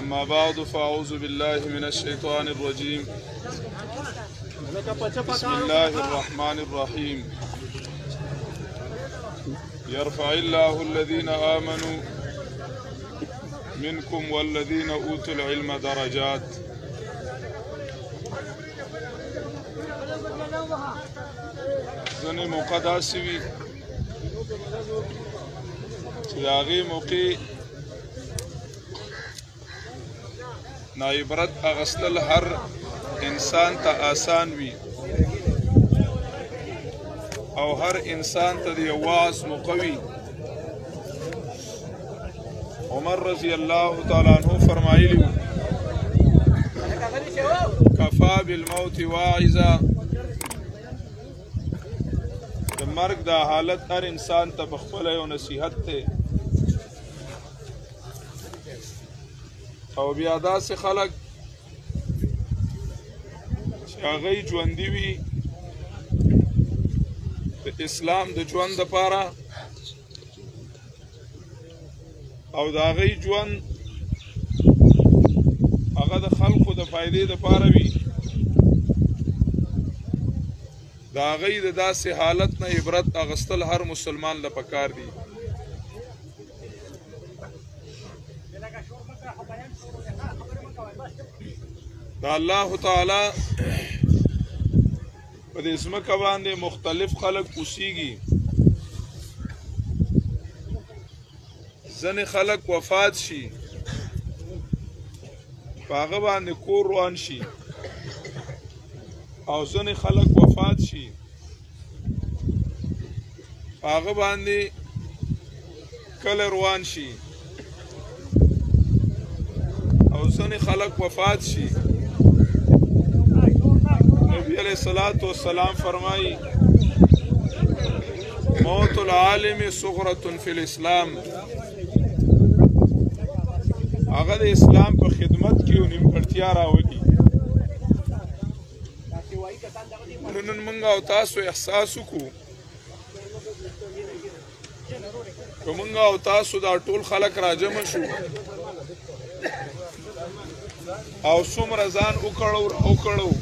أما بعد فأعوذ بالله من الشيطان الرجيم. بسم الله الرحمن الرحيم. يرفع الله الذين آمنوا منكم والذين أوتوا العلم درجات. ځنې موقع داسې وي چې د هغې موقع ناعبرت اغستل هر انسان ته آسان وي او هر انسان ته د یو واعظ موقع وي. عمر رضی الله تعالی عنہ فرمایلی وو کفا بالموت واعظا، د مرګ دا حالت هر انسان ته بخپله یو نصیحت دی. او بیا داسې خلک چې هغوی ژوندي وي د اسلام د ژوند دپاره او د هغوی ژوند هغه د خلقو د فایدې دپاره وي، د هغوی د داسې حالت نه عبرت اخیستل هر مسلمان له پکار دي. د الله تعالی په دې ځمکه باندې مختلف خلک اوسیږي. ځینې خلک وفات شي په هغه باندې کور روان شي، او ځینې خلک وفات شي په هغه باندې کله روان شي، او ځینې خلک وفات شي. نبی علیہ الصلوۃ والسلام فرمائی موت العالم صغرۃ فی الاسلام، هغه د اسلام په خدمت کې یو نیمګړتیا راولي. نن موږ او تاسو احساس وکړو که موږ او تاسو دا ټول خلک راجمع شو او څومره ځان وکړو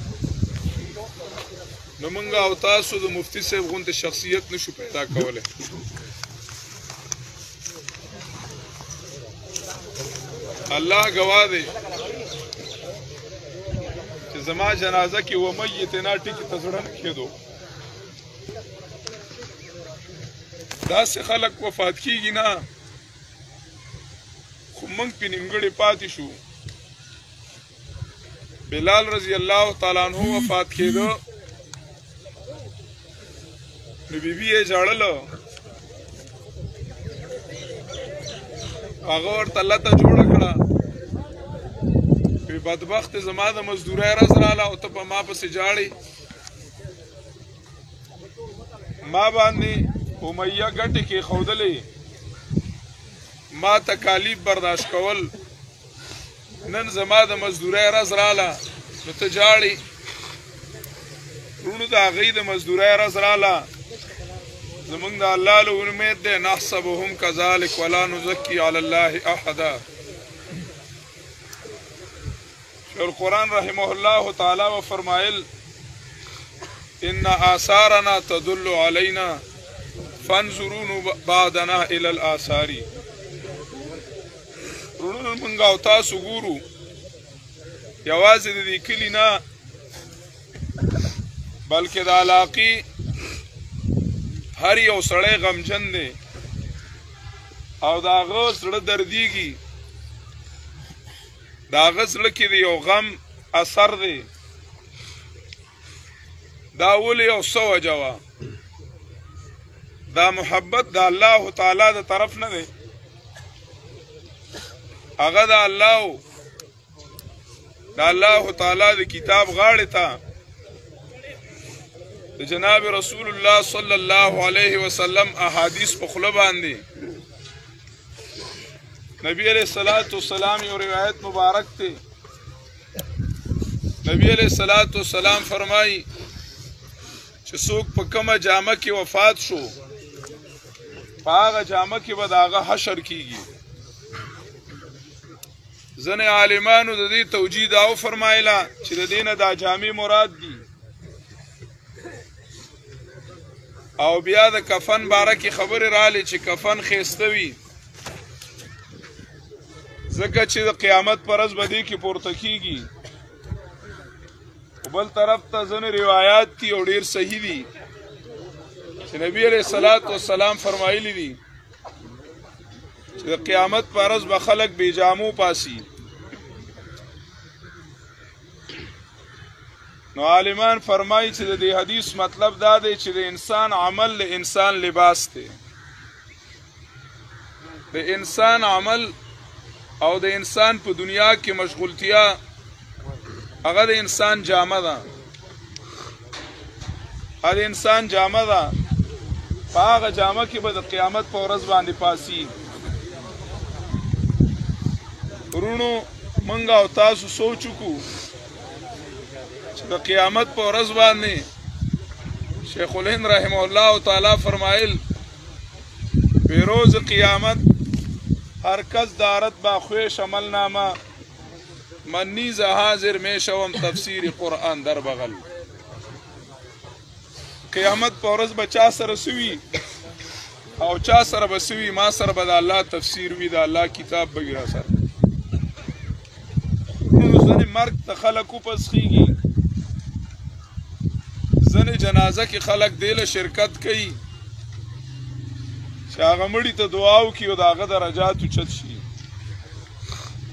نو موږ او تاسو د مفتی صاحب غوندې شخصیت نشو پیدا کولی. الله گواه دی چې زما جنازه کې و میتنا ټکي ته زړه نه کېدو. داسې خلک وفات کېږي نه، خو موږ پې نیمګړي پاتې شو. بلال رضی الله تعالی عنہ وفات کېده، نو بیبي یې ژړله، هغه ورته لته جوړه کړه، وی بدبخت زما د مزدورۍ ورځ راله او ته په ما پسې ژاړې. ما باندې امیه ګټې کېښودلې، ما تکالیف برداشت کول، نن زما د مزدورۍ ورځ راله نو ته ژاړې. وروڼو د هغوی د مزدورۍ ورځ راله، زمونږ د الله له امید دی نحسبهم کذلک ولا نزکی علی الله احدا. شیخ القرآن رحمه الله تعالی و فرمایل ان آثارنا تدل علینا فانظرون بعدنا الی الاثار. وروڼو موږ او تاسو ګورو یوازې د دې کلي نه بلکې د علاقې هر یو سړی غمجن دی او د هغه زړه دردیږي، د هغه زړه کې د یو غم اثر دی. دا ولې یو څه وجه وه؟ دا محبت د الله تعالی د طرف نه دی، هغه د الله تعالی د کتاب غاړې ته د جناب رسول الله صلی الله علیه وسلم احادیث په خوله باندې نبی علیہ الصلوۃ والسلام یو روایت مبارک ته نبی علیہ الصلوۃ والسلام فرمایي چې څوک په کومه جامه کې وفات شو په هغه جامه کې به د هغه حشر کیږي. ځنې عالمانو د دې توجیه دا وفرمایله چې د دې نه دا جامې مراد دي او بیا د کفن باره کې خبرې راغلې چې کفن ښایسته وي ځکه چې د قیامت په ورځ به دې کې پورته کېږي بل طرف ته ځنې روایات دي او ډېر صحیح دي چې نبی علیه الصلاة والسلام فرمایلی دي چې د قیامت په ورځ به خلک بې جامو پاسي نو عالمان فرمایي چې د دې حدیث مطلب دا دی چې د انسان عمل له انسان لباس دی د انسان عمل او د انسان په دنیا کې مشغولتیا هغه د انسان جامه ده هغه انسان جامه ده په هغه جامه کې به د قیامت په ورځ باندې پاسي ورونو موږ او تاسو سوچ وکړو چې د قیامت په ورځ باندې شیخ الهند رحمه الله تعالی فرمایل به روز قیامت هر کس دارت با خویش عمل نامه من نیز حاضر می شوم تفسیر قرآن در بغل قیامت په ورځ به چا سره سوي او چا سره به سوي ما سره به د الله تفسیر وي د الله کتاب به وي را سره ځنې مرګ ته خلک وپسخېږي ځنې جنازه کې خلک دې له شرکت کوي چې هغه مړي ته دعا وکړي او د هغه درجات اوچت شي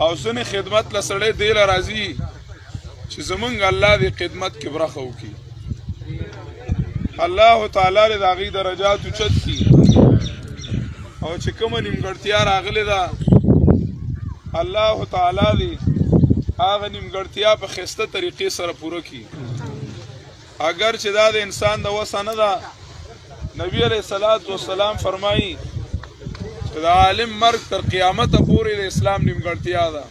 او ځنې خدمت له سړی دې له راځي چې زمونږ الله دې خدمت کې برخه وکړي الله تعالی دې د هغې درجات اوچت کړي او چې کومه نیمګړتیا راغلې ده الله تعالی دې هغه نیمګړتیا په ښایسته طریقې سره پوره کړي اگر چې دا د انسان د وسه نه ده نبی علیه الصلاة والسلام فرمایي چې د عالم مرګ تر قیامته پورې د اسلام نیمګړتیا ده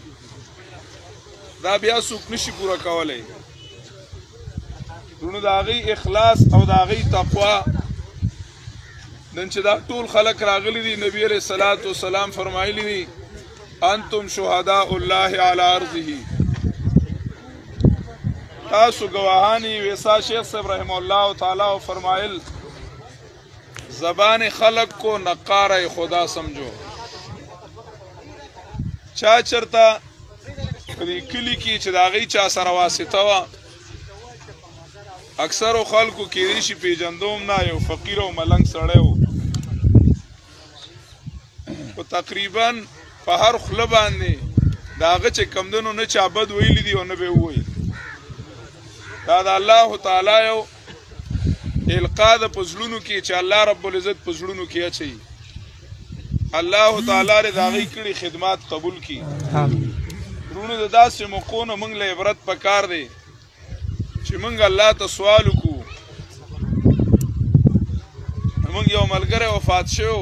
دا بیا څوک نشي پوره کولی نو د هغې اخلاص او د هغې تقوا نن چې دا ټول خلک راغلي دي نبی علیه الصلاة والسلام فرمایلی دي انتم شهداء الله علی ارضه تاسو گواهانی ویسا شیخ صاحب رحمه الله تعالی فرمایل زبان خلق کو نقار خدا سمجھو چا چرتا په کلی کې چې دا غي چا سره واسطه وا اکثر خلکو کې ریشي پیجندوم نه یو فقیر او ملنګ سړی وو او تقریبا په هر خله باندې داغه چې کمدنو نه چا بد ویلی دی او نه به وای دا د الله تعالی یو القا د پزړونو کې چې الله رب العزت پزړونو کې اچي الله تعالی دې داغي کړي خدمات قبول کړي ورونو د داسې موقعو نه موږ له عبرت پکار دی چې موږ الله ته سوال وکړو موږ یو ملګری وفات شو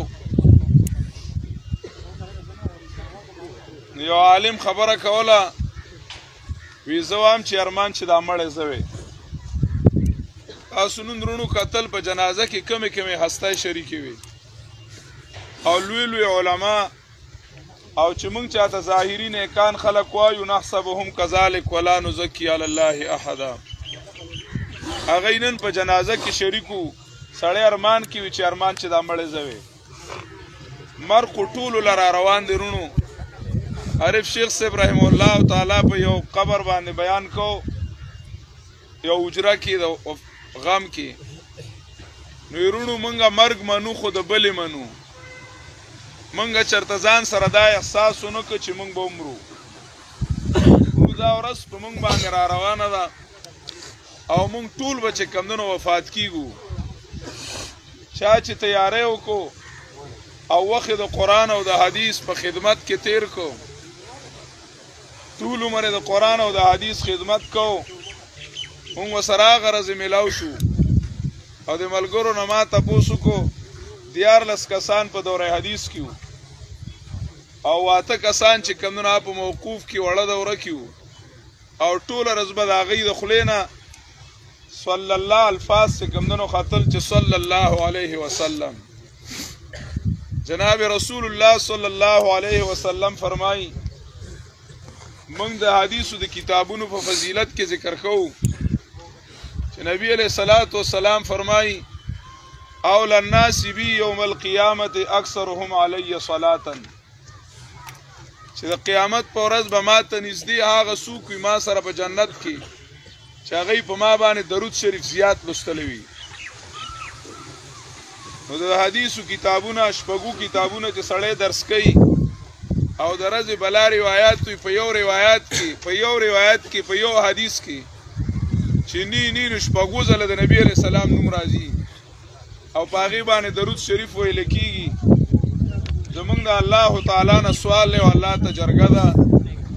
یو عالم خبره کوله وی زه وایم چې ارمان چې دا مړی زه وی تاسو نن ورونو کتل په جنازه کې کمې کمې هستۍ شریکې وي او لوی لوی علما او چې موږ چاته ظاهري نیکان خلک وایو نحسبهم کذلک ولا نزکي علی الله احدا هغوی نن په جنازه کې شریک وو سړی ارمان کې وي چې ارمان چې دا مړی زه وی مرګ خو ټولو له را روان دی ورونو عارف شیخ صاحب رحمه الله تعالی په یو قبر باندې بیان کو یو حجره کې د غم کې نو ورونو مونږه مرګ منو خو د بلې منو مونږه چرته ځان سره دا احساس ونه کړو چې مونږ به ومرو نو دا ورځ په مونږ باندې را روانه ده او مونږ ټول به چې کمدنو وفات کیږو چا چې تیاری وکړو او وخت د قرآن او د حدیث په خدمت کې تیر کو ټول عمر د قرآن او د حدیث خدمت کو مونږ ورسره غرض میلاو شو او د ملګرو نه ما تپوس وکړو 14 کسان په دوره حدیث کې او 8 کسان چې کمونه په موقوف کې وړه دوره کې او ټول ورځ به د هغې د خولې نه صلی الله الفاظ چې کمدنو خاطل چې صلی الله علیه وسلم جناب رسول الله صلی الله علیه وسلم فرمائی موږ د حدیثو د کتابونو په فضیلت کې ذکر کوو چې نبی علیہ الصلوۃ والسلام فرمایي اول الناس بی یوم القیامت اکثرهم علی صلاة چې د قیامت په ورځ به ما ته نږدې هغه څوک وي ما سره په جنت کې چې هغوی په ما باندې درود شریف زیات لوستلی وي. نو د حدیثو کتابونه شپږو کتابونه چې سړی درس کوي او د ورځې بلا روایات وي په یو روایت کې په یو حدیث کې چې نو شپږو ځله د نبي علیہ السلام نوم راځي او په هغې باندې درود شریف ویل کېږي. زمونږ د الله تعالی نه سوال دی او الله ته جرګه ده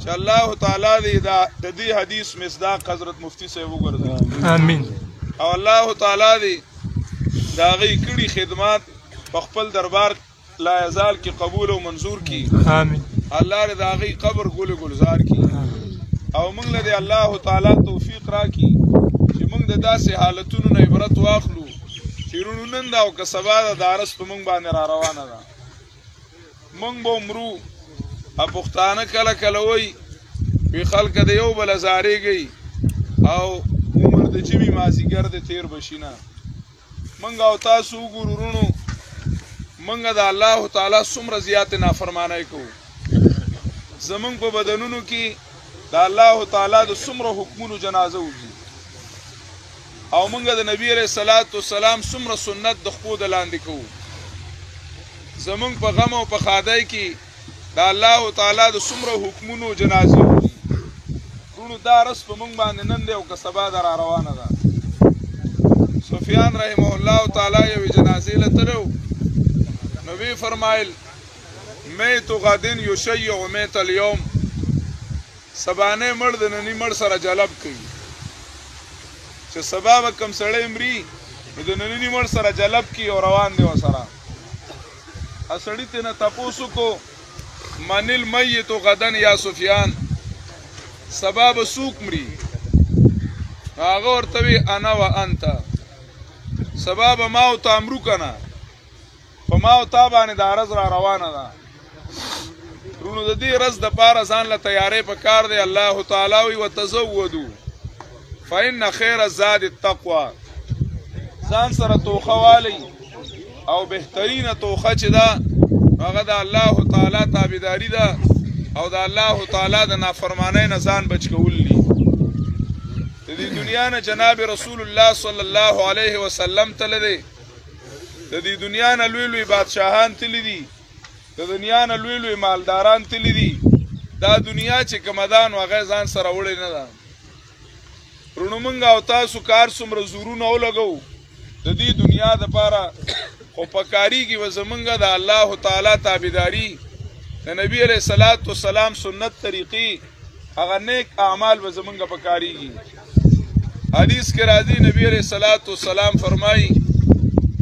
چې الله تعالی دې د دې حدیث مصداق حضرت مفتی صاحب وګرځوي آمین او الله تعالی دې د هغې کړي خدمات په خپل دربار لا یزال کې قبول او منظور کړي. آمین. الله دې د هغې قبر ګلزار کړي او موږ له دې الله تعالی توفیق راکړي چې موږ د داسې حالتونو نه عبرت واخلو چې رونو نن ده او که سبا ده د عرس په موږ باندې را روانه ده. موږ به عمرو پښتانه کله کله وایي وي خلکه د یو بله زارېږئ او عمر د ژمي مازدیګر د تیر بشي نه. موږ او تاسو وګورو وروڼو موږ د الله تعالی څومره زیاتې نافرمانۍ کوو. زموږ په بدنونو کې د الله تعالی د څومره حکمونو جنازه وځي او موږ د نبی علیہ الصلوۃ والسلام څومره سنت د خپو د لاندې کوو. زمونږ په غم او په ښادۍ کې د الله تعالی د څومره حکمونو جنازې وځي. وروڼو دا رس په موږ باندې نن دی او که سبا ده را روانه ده. سفیان رحمه الله تعالی یوې جنازې له تلو نو وی فرمایل میت غدن یشیع میت اليوم سبانه مړ د نني مړ سره جلب کوي چې سبا به کوم سړی مري نو د نني مړ سره جلب کوي او روان دی ورسره. سړي ته نه تپوس وکړو من المیت غدن یا سفیان سبا به څوک مري؟ هغه ورته وی انا و انت سبا به ما او تا مرو که نه په ما او تا باندې دا ورځ را روانه ده. وروڼو د دې ورځ دپاره ځان له تیارۍ پکار دی. الله تعالی وی وتزودو فإن خیر الزاد التقوی ځان سره توخه والی او بهترینه توخه چې ده هغه د الله تعالی تابعداري ده او د الله تعالی د نافرمانۍ نه ځان بچ کول دي. د دې دنیا نه جناب رسول الله صلی الله علیه وسلم تللی دی. د دې دنیا نه لوی لوی بادشاهان تللی دي. د دنیا نه لوی لوی مالداران تللی دي. دا دنیا چې کومه ده نو هغه ځان سره وړې نه ده. وروڼو موږ او تاسو کار څومره زورونه ولګوو د دې دنیا دپاره خو په کاریږي به زمونږ د الله تعالی تابعداري د نبي علیہ الصلوۃ والسلام سنت طریقې هغه نیک اعمال به زمونږ په کاریږي. حدیث کې راځي نبی علیہ الصلوۃ والسلام فرمایي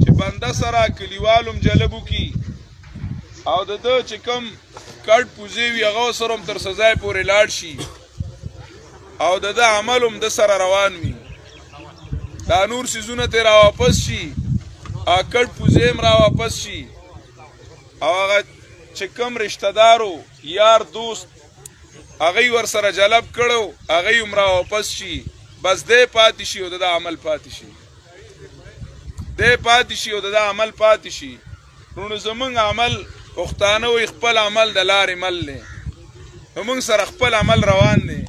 چې بنده سره کلیوالم جلب وکړي او د ده چې کوم کټ پوزې وي هغه سره هم تر سزای پورې لاړ شي او د ده عمل هم د سره روان وي. دا نور څیزونه ترې راواپس شي کټ پوزې هم راواپس شي او هغه چې کوم رشته دارو یار دوست هغوی ورسره جلب کړو هغوی هم راواپس شي. بس دی پاتې شي او د ده عمل پاتې شي. وروڼو زمونږ عمل پښتانه وایي خپل عمل د لارې مل دی. موږ سره خپل عمل روان دی.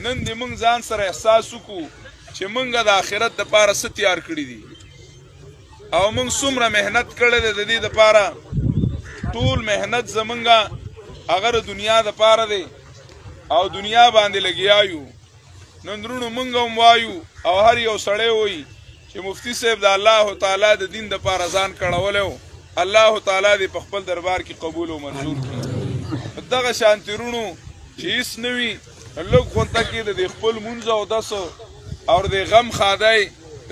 نن دې موږ ځان سره احساس وکړو چې موږ د آخرت دپاره څه تیار کړي دي او موږ څومره محنت کړی دی د دې دپاره. ټول محنت زمونږ هغه د دنیا دپاره دی او دنیا باندې لګیا یو. نن وروڼو موږ هم وایو او هر یو سړی وایي چې مفتی صاحب د الله تعالی د دین دپاره ځان کړولی و. الله تعالی دې په خپل دربار کې قبول او منظور کړي. دغه شانتې وروڼو چې هېڅ نه وي لږ غونته کې د دې خپل مونځ او دسو او د غم خادی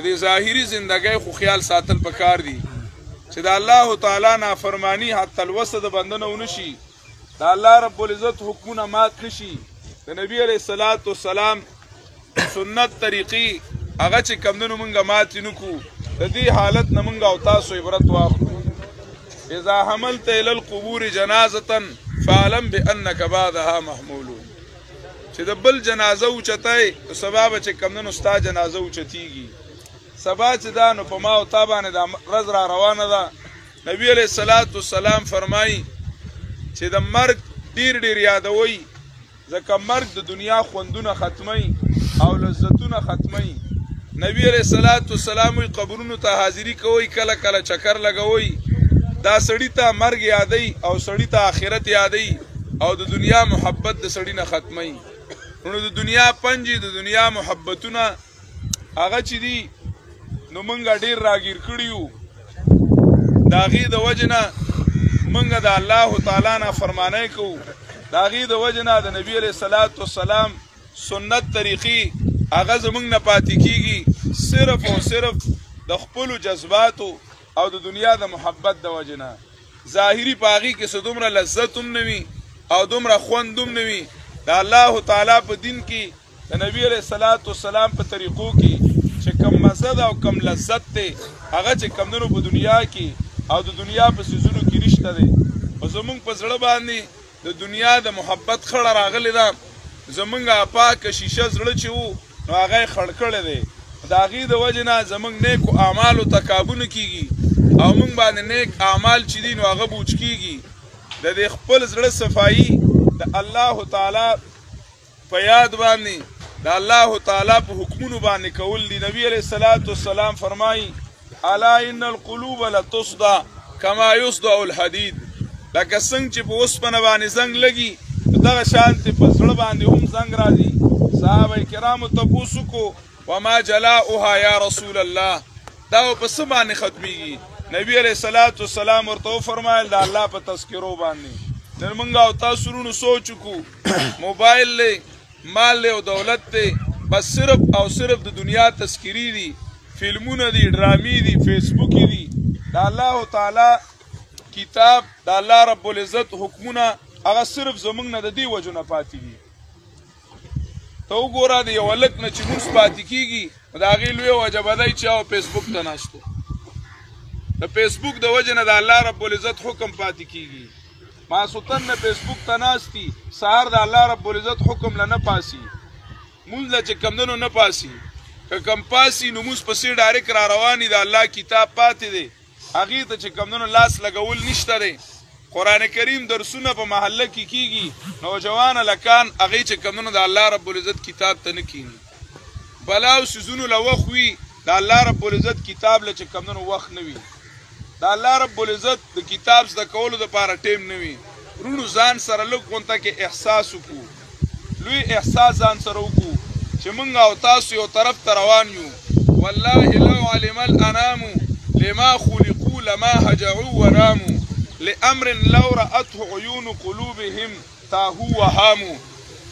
د ظاهري زندګۍ خو خیال ساتل پکار دي چې د الله تعالی نافرمانی حتی الوسه د بنده نه ونه شي. د الله رب العزت حکمونه مات نه شي. د نبي علیہ الصلوۃ والسلام سنت طریقې هغه چې کمدنو مونږ ماتې نه کړو. د دې حالت نه مونږ او تاسو عبرت واخلو. اذا حملت الى القبور جنازه فاعلم بانك بعدها محمول. چې د بل جنازه اوچتای نو سبا به چې کمدنو ستا جنازه اوچتیږي. سبا چې دا نو په ما او تا باندې دا ورځ را روانه ده. نبی علیه الصلاة والسلام فرمایي چې د مرګ ډیر ډیر یادوي، ځکه مرګ د دنیا خوندونه ختمي او لذتونه ختمي. نبی علیه الصلاة والسلام وی قبرونو ته حاضری کوي، کله کله چکر لګوي. دا سړی ته مرګ یادوي او سړی ته آخرت یادوي او د دنیا محبت د سړی نه ختمي. نو د دنیا پنجې د دنیا محبتونه هغه چې دي نو مونږ ډیر راګیر کړي یو. د هغې د وجې نه مونږ د الله تعالی نه فرمانی کوو. د هغې د وجې نه د نبي علیه الصلاة والسلام سنت طریقې هغه زمونږ نه پاتې کېږي صرف او صرف د خپلو جذباتو او د دنیا د محبت د وجې نه. ظاهري په هغې کې څه دومره لذت هم نه وي او دومره خوند هم نه وي. د الله تعالی په دین کې د نبي علیه الصلاة والسلام په طریقو کې چې کم مزه او کم لذت دی هغه چې کمدنو په دنیا کې او د دنیا په څیزونو کې رشته دی. خو زمونږ په زړه باندې د دنیا د محبت خړه راغلې ده. زمونږ پاکه شیشه زړه چې وو نو هغه یې خړ کړی دی. د هغې د وجې نه زمونږ نیکو اعمالو ته کابو نه کېږي او مونږ باندې نیک اعمال چې دي نو هغه بوج کېږي. د دې خپل زړه صفایي د الله تعالی په یاد باندې د الله تعالی په حکمونو باندې کول دي. نبی علیه الصلاة والسلام فرمایي الا ان القلوب لتصدع کما یصدع الحدید. لکه څنګه چې په اوسپنه باندې زنګ لګي دغه شانتې په زړه باندې هم زنګ راځي. صحابه کرامو تپوس وکړو وما جلاؤها یا رسول الله، دا په څه باندې ختمیږي؟ نبی علیه الصلاة والسلام ورته وفرمایل د الله په تذکرو باندې. نن موږ او تاسو ورونو سوچ وکړو موبایل دی، مال دی او دولت دی، بس صرف او صرف د دنیا تذکری دي، فلمونه دي، ډرامې دي، فیسبوک دي. د الله تعالی کتاب د الله رب العزت حکمونه هغه صرف زمونږ نه د دې وجو نه پاتې دي. ته وګوره د یو هلک نه چې مونځ پاتې کېږي د هغې لویه وجه به دی چې هغه فیسبوک ته ناست دی. د فیسبوک د وجې نه د الله رب العزت حکم پاتې کېږي. ماسوتن نه فیسبوک ته ناست دي، سهار د الله رب العزت حکم له نه پاسي، مونځ له چې کمدنو نه پاسي. که کم پاسي نو مونځ پسې ډایرکټ را روان دي، د الله کتاب پاتې دی، هغې ته چې کمدنو لاس لګول نشته دی. قرآن کریم درسونه په محله کې کېږي، نوجوان هلکان هغې چې کمدنو د الله رب العزت کتاب ته نه کښېني. بلاو څیزونو له وخت وي، د الله رب العزت کتاب له چې کمدنو وخت نه وي. د الله رب العزت د کتاب زده کولو دپاره ټیم نه وي. رونو ځان سره لږ غونته کې احساس وکړو، لوی احساس ځان سره وکړو چې موږ او تاسو یو طرف ته روان یو. والله لو علم الانام لما خلقوا لما هجعوا وناموا لامر لو رأته عيون قلوبهم تاهوا وهاموا.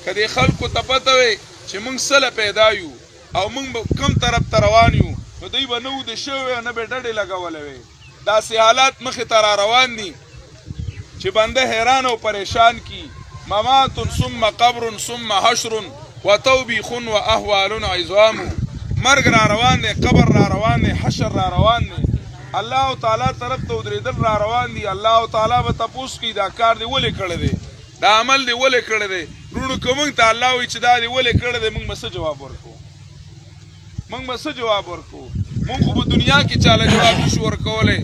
که دې خلکو ته پته وی چې موږ سله پیدا یو او موږ به کم طرف ته روان یو نو دوی به نه وده شوی نه به ډډې لګولی وی. داسې حالات مخې ته را روان دي چې بنده حیران او پریشان کی. ممات ثم قبر ثم حشر وتوبیخ واحوال عظام. مرګ را روان دی، قبر را روان دی، حشر را روان دی، الله تعالی طرف ته ودرېدل را روان دي. الله تعالی به تپوس کوي دا کار دی ولې کړی دی، دا عمل دی ولې کړی دی. وروڼو که موږ ته الله وایي چې دا دی ولې کړی دی، موږ به څه جواب ورکوو؟ موږ به څه جواب ورکوو؟ موږ خو په دنیا کې چاله جواب نشو ورکولی.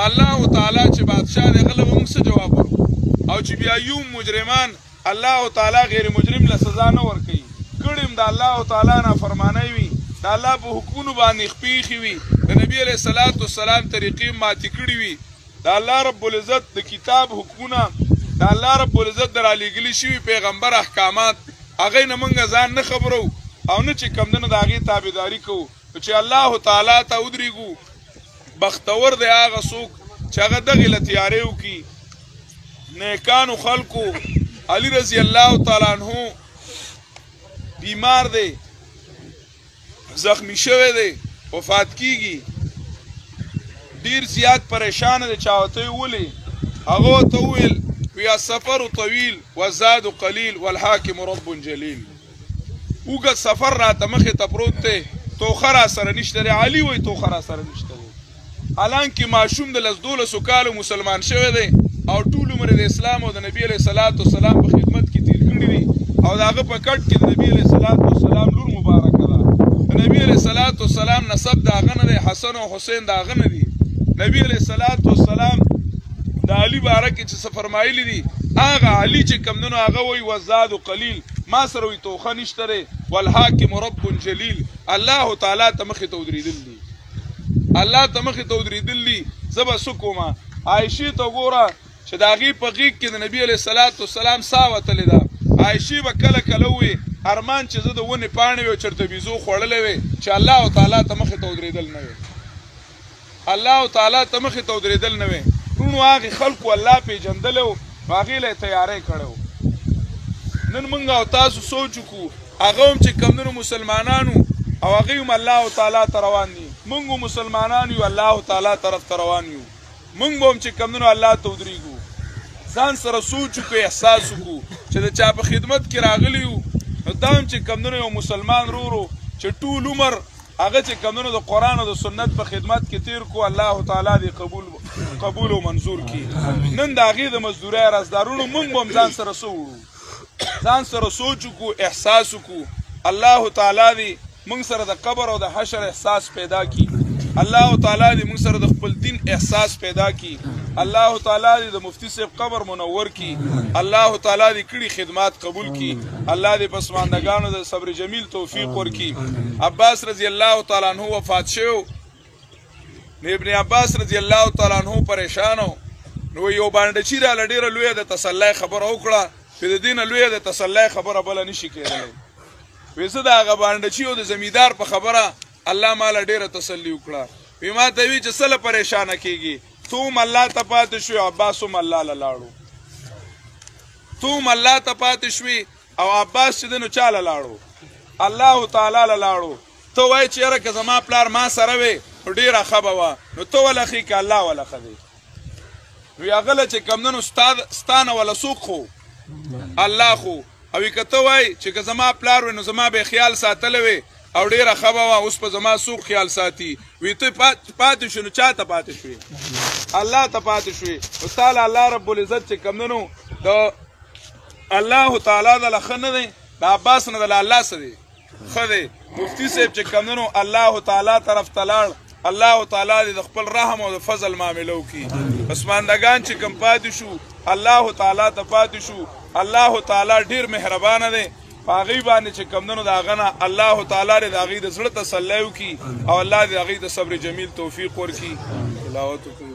الله تعالی چې بادشاه دی هغه له به موږ څه جواب ورکوو؟ او چې بیا یو مجرمان الله تعالی غیر مجرم له سزا نه ورکوي. کړي هم د الله تعالی نافرمانی وي، د الله په حکمونو باندې خپېښې وي، د نبي علیه الصلاة والسلام طریقې ماتې کړي وي، د الله رب العزت د کتاب حکمونه، د الله رب العزت د رالیږلي شوي پیغمبر احکامات هغې نه موږ ځان نه خبرو او نه چې کمدنو د هغې تابعداري کوو. چې الله تعالی ته ودرېږو بختور دی هغه څوک چې هغه دغې له تیارې وکړي. نیکانو خلکو علي رضی الله تعالی عنه بیمار دی، زخمی شوی دی، وفات کیږي، ډیر زیات پریشان دی. چا ورته وویلې هغه ورته وویل وی السفر طویل والزاد قلیل والحاکم رب جلیل. اوږد سفر راته مخې ته پروت دی، توخه را سره نشته دی. علي وایي توخه را سره نشته دی، حالانکه ماشوم د 12 کالو مسلمان شوی دی او ټول عمر د اسلام او د نبي علیه الصلاة والسلام په خدمت کې تیر کړی دی او او د هغه په کټ کې د نبي علیه الصلاة والسلام لور مبارکه ده. د نبي علیه الصلاة والسلام نسب د هغه نه دی، حسن او حسین د هغه نه دي. نبی علیه الصلاة والسلام د علي باره کې چې څه فرمایلي دي، هغه علي چې کوم دی نو هغه وایي والزاد قلیل، ما سره وایي توخه نشته دی، والحاکم رب جلیل. الله تعالی ته مخې ته ودرېدل دي، الله ته مخې ته ودرېدل دي. زه به څه کومه؟ عایشې ته ګوره چې د هغې په غېږ کې د نبي علیه الصلاة والسلام ساه وتلې ده. عایشې به کله کله ووایي ارمان چې زه د ونې پاڼې وې او چېرته بیزو خوړلی وې چې الله تعالی ته مخې ته ودرېدل نه وې، الله تعالی ته مخې ته ودرېدل نه وې. ټولو هغې خلکو الله پېژندلی و، هغې له یې تیاری کړی و. نن موږ او تاسو سوچ وکړو، هغه هم چې کوم دی نو مسلمانان وو او هغوی هم الله تعالی ته روان دي، موږ هم مسلمانان یو الله تعالی طرف ته روان یو، موږ به هم چې کوم دی نو الله ته ودرېږو. ځان سره سوچ وکړو، احساس وکړو چې د چا په خدمت کې راغلي یو، نو دا هم چې کوم دی نو یو مسلمان ورو چې ټول عمر هغه چې کوم دی نو د قرآن او د سنت په خدمت کې تیر کو، الله تعالی دې قبول او منظور کړي. نن د هغې د مزدورۍ رازدارونو موږ به هم ځان سره څه وړو، ځان سره سوچ وکړو، احساس وکړو. الله تعالی دې موږ سره د قبر او د حشر احساس پیدا کړي، الله تعالی دې موږ سره د خپل دین احساس پیدا کړي، الله تعالی دې د مفتی صاحب قبر منور کړي، الله تعالی دې کړي خدمات قبول کړي، الله دې پسماندګانو د صبر جمیل توفیق ورکړي. عباس رضی الله تعالی عنہ وفات شو، نو ابن عباس رضی الله تعالی عنہ پریشان و، نو یو بانډچي راله ډېره لویه د تسلی خبره وکړه چې د دې نه لویه د تسلی خبره بله نشي کېدلی. وی زه د هغه بانډچي او د زمیندار په خبره الله ماله ډېره تسلي وکړه. وی ما ته وی چې څه له پریشانه کېږي، تو هم الله ته پاتې شوې، عباس هم الله له لاړو، تو هم الله ته پاتې شوې او عباس چې دی نو چا له لاړو؟ الله تعالی له لاړو. ته وایې چې یاره که زما پلار ما سره وې نو ډېره ښه به وه، نو ته وله ښې که الله وله ښه دی. وی هغه له چې کوم دی نو ستا نه وله څوک خو الله خو، او که ته وایې چې که زما پلار وې نو زما به یې خیال ساتلی وې او ډېره ښه به وه، اوس په زما څوک خیال ساتي؟ وی ته پاتې شو، نو چا ته پاتې شوې؟ الله ته پاتې شوې. نو تا له الله رب العزت چې کوم دی نو د الله تعالی دله ښه نه دی، د عباس نه دله الله څه دی؟ ښه دی. مفتی صاحب چې کوم دی نو الله تعالی طرف ته لاړ، الله تعالی دې د خپل رحم او د فضل معامله وکړي. پسماندګان چې کوم پاتې شو الله تعالی ته پاتې شو، الله تعالی ډېر مهربانه دی، په هغې باندې چې کوم دی نو د هغه نه الله تعالی دې د هغې د زړه تسلی وکړي او الله دې د هغې د صبر جمیل توفیق ورکړي. تلاوت وکړو.